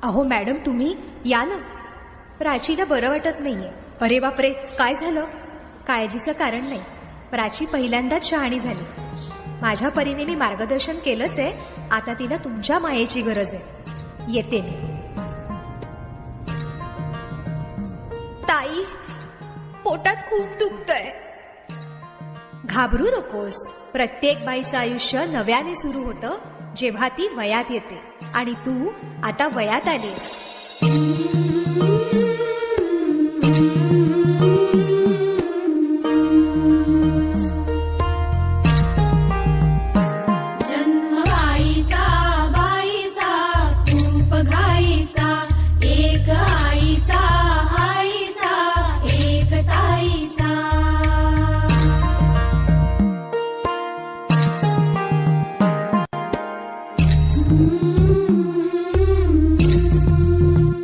अहो मॅडम, तुम्ही या ना. प्राचीला बरं वाटत नाहीये. अरे बापरे, काय झालं? काळजीचं कारण नाही. प्राची पहिल्यांदाच शहाणी झाली. माझ्या परीने मी मार्गदर्शन केलंच आहे. आता तिला तुमच्या मायेची गरज आहे. येते मी. ताई, पोटात खूप दुखतंय. घाबरू नकोस. प्रत्येक बाईचं आयुष्य नव्याने सुरू होतं जेव्हा ती वयात येते. आणि तू आता वयात आलीस.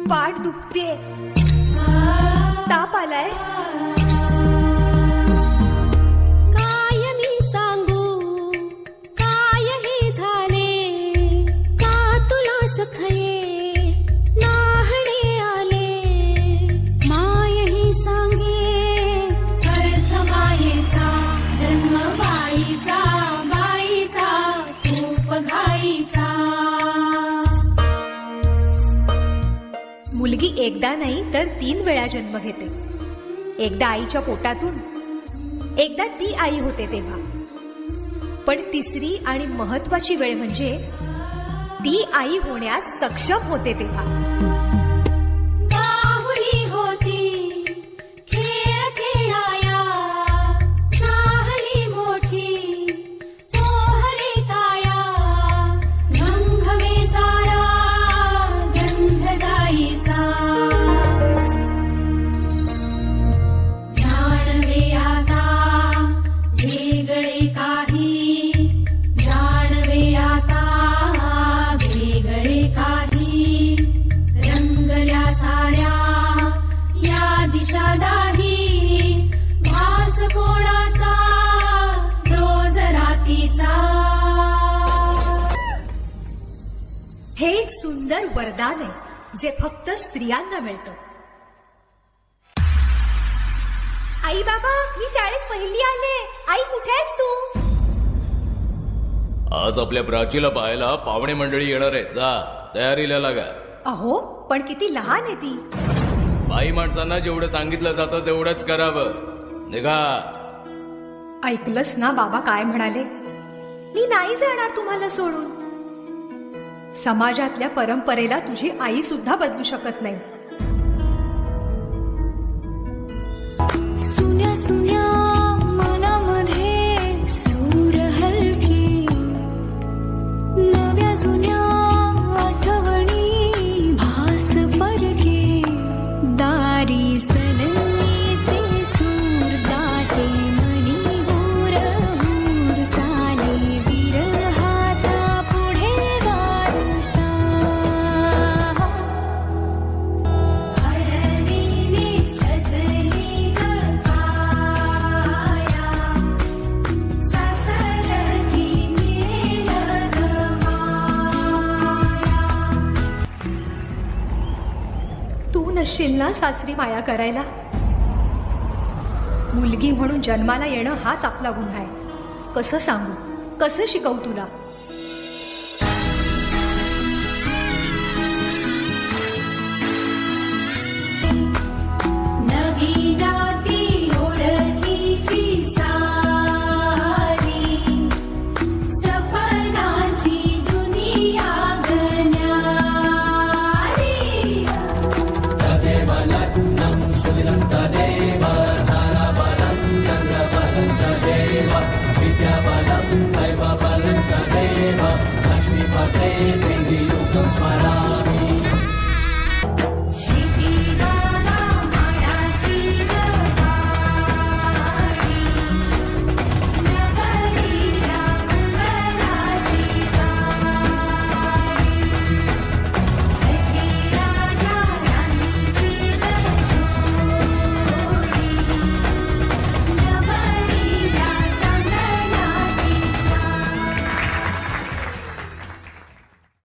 पाठ दुखते. ताप आलाय. काय मी सांगू, काय हे झाले, का तुला सखये नाहणे आले. माय ही सांगे अर्थ मायेचा, जन्म बाईचा, बाईचा खूप घाईचा. मुलगी एकदा नाही तर 3 वेळा जन्म घेते. एकदा आईच्या पोटातून, एकदा ती आई होते तेव्हा. पण तिसरी आणि महत्वाची वेळ म्हणजे ती आई होण्यास सक्षम होते तेव्हा. बाहुली होती खेळ खेळाया, चाहली मोठी पोहली काया. गंधवे सारा गंध जाईचा. जाणवे आता वेगळे काही, जाणवे आता वेगळे काही. रंगल्या साऱ्या या दिशा दाही, भास कोणाचा रोज रातीचा. हे एक सुंदर वरदान आहे जे फक्त स्त्रियांना मिळतं. आई बाबा, मी शाळेत पहिली आले. आई, कुठे आहेस तू? आज आपल्या प्राचीला पाहायला पाहुणे मंडळी येणार आहेत. जा, तयारीला लागा. अहो, पण किती लहान आहे ती. बाई माणसांना जेवढं सांगितलं जातं तेवढंच करावं. निघा. ऐकलंस ना बाबा काय म्हणाले? मी नाही जाणार तुम्हाला सोडून. समाजातल्या परंपरेला तुझी आई सुद्धा बदलू शकत नाही. सुन्या सुन्या मनामध्ये सूर हलकी, नव्या जुन्या आठवणी भास परके. दारी सनईचे सूर दाटे मनी, हूर हूर चाले विरहाचा पुढे वारसा. हळदीने सजली काया, सासरची मिळेल गमाया. तू नसशील ना सासरी माया करायला. मुलगी म्हणून जन्माला येणं हाच आपला गुन्हा आहे. कसं सांगू, कसं शिकवू तुला? नवी नाती ओळखीची सारी, सपनाची दुनिया गण्यारी. लक्ष्मीपते देवी युगं स्मरा.